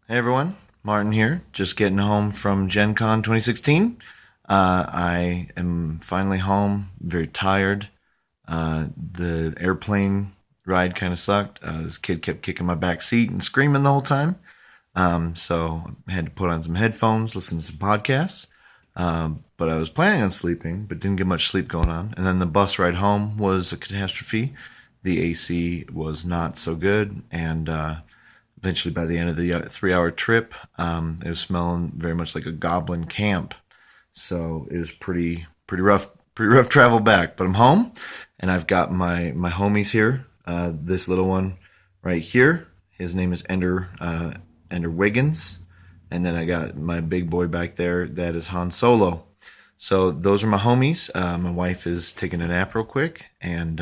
Hey everyone, Martin here. Just getting home from GenCon 2016. I am finally home. Very tired. The airplane ride kind of sucked. This kid kept kicking my back seat and screaming the whole time. So I had to put on some headphones, listen to some podcasts. But I was planning on sleeping, but didn't get much sleep going on. And then the bus ride home was a catastrophe. The AC was not so good, and eventually, by the end of the 3 hour trip, it was smelling very much like a goblin camp. So it was pretty rough travel back. But I'm home, and I've got my homies here. This little one right here, his name is Ender Wiggins, and then I got my big boy back there. That is Han Solo. So those are my homies. My wife is taking a nap real quick, and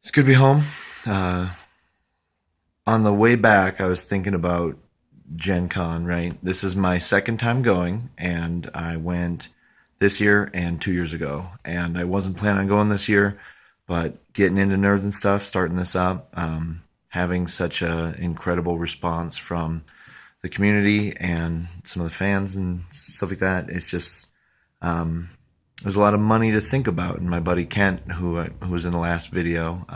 it's good to be home. On the way back, I was thinking about Gen Con, right? This is my second time going, and I went this year and 2 years ago. And I wasn't planning on going this year, but getting into nerds and stuff, starting this up, having such an incredible response from the community and some of the fans and stuff like that. It's just, there's a lot of money to think about. And my buddy Kent, who was in the last video,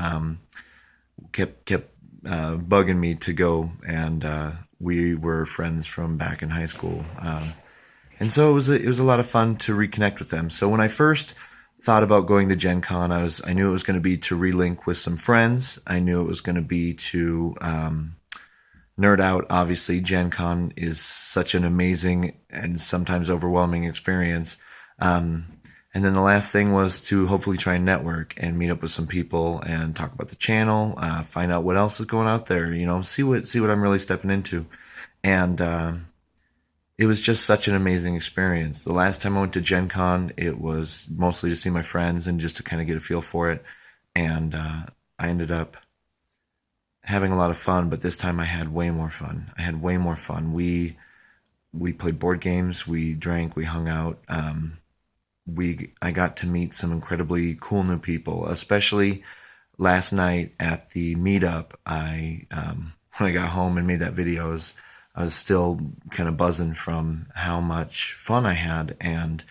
kept bugging me to go, and we were friends from back in high school, and so it was a lot of fun to reconnect with them. So when I first thought about going to Gen Con, I knew it was going to be to relink with some friends. I knew it was going to be to nerd out. Obviously, Gen Con is such an amazing and sometimes overwhelming experience. And then the last thing was to hopefully try and network and meet up with some people and talk about the channel, find out what else is going out there, see what I'm really stepping into. And it was just such an amazing experience. The last time I went to Gen Con, it was mostly to see my friends and just to kind of get a feel for it. And I ended up having a lot of fun, but this time I had way more fun. We played board games, we drank, we hung out. I got to meet some incredibly cool new people, especially last night at the meetup. When I got home and made that video, I was still kind of buzzing from how much fun I had. And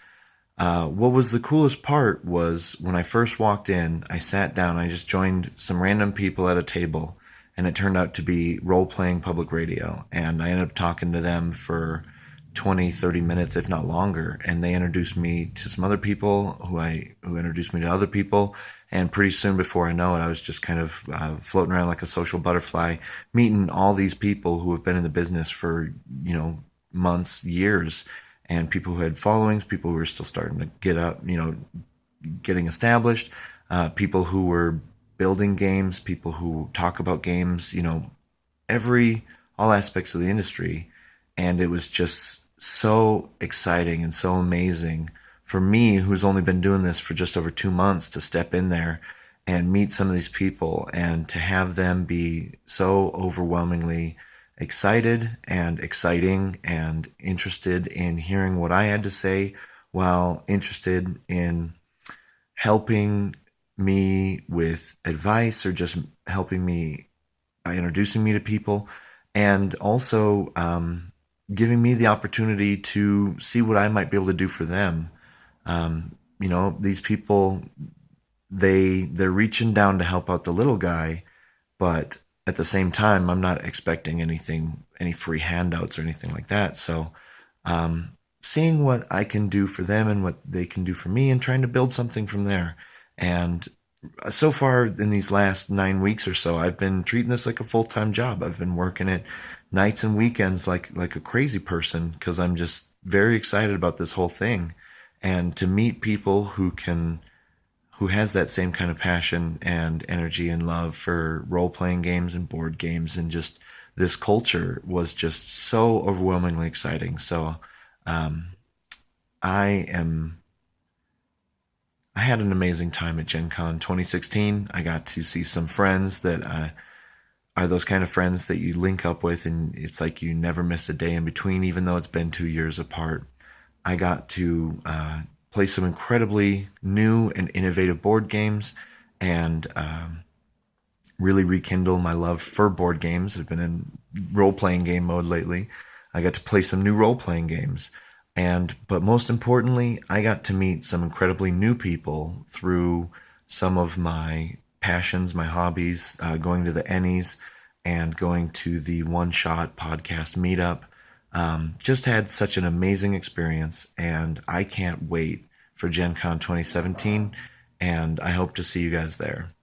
what was the coolest part was when I first walked in, I sat down, I just joined some random people at a table, and it turned out to be role-playing public radio. And I ended up talking to them for 20, 30 minutes, if not longer. And they introduced me to some other people who introduced me to other people. And pretty soon, before I know it, I was just kind of floating around like a social butterfly, meeting all these people who have been in the business for, months, years, and people who had followings, people who were still starting to get up, getting established, people who were building games, people who talk about games, all aspects of the industry. And it was just so exciting and so amazing for me, who's only been doing this for just over 2 months, to step in there and meet some of these people and to have them be so overwhelmingly excited and exciting and interested in hearing what I had to say, while interested in helping me with advice or just helping me, introducing me to people, and also giving me the opportunity to see what I might be able to do for them. These people, they're reaching down to help out the little guy, but at the same time, I'm not expecting any free handouts or anything like that. So, seeing what I can do for them and what they can do for me, and trying to build something from there. And so far in these last 9 weeks or so, I've been treating this like a full-time job. I've been working it nights and weekends like a crazy person, because I'm just very excited about this whole thing. And to meet people who has that same kind of passion and energy and love for role-playing games and board games and just this culture was just so overwhelmingly exciting. So I had an amazing time at Gen Con 2016. I got to see some friends that are those kind of friends that you link up with, and it's like you never missed a day in between, even though it's been 2 years apart. I got to play some incredibly new and innovative board games, and really rekindle my love for board games. I've been in role playing game mode lately. I got to play some new role playing games. But most importantly, I got to meet some incredibly new people through some of my passions, my hobbies, going to the Ennies and going to the One Shot podcast meetup. Just had such an amazing experience, and I can't wait for Gen Con 2017, and I hope to see you guys there.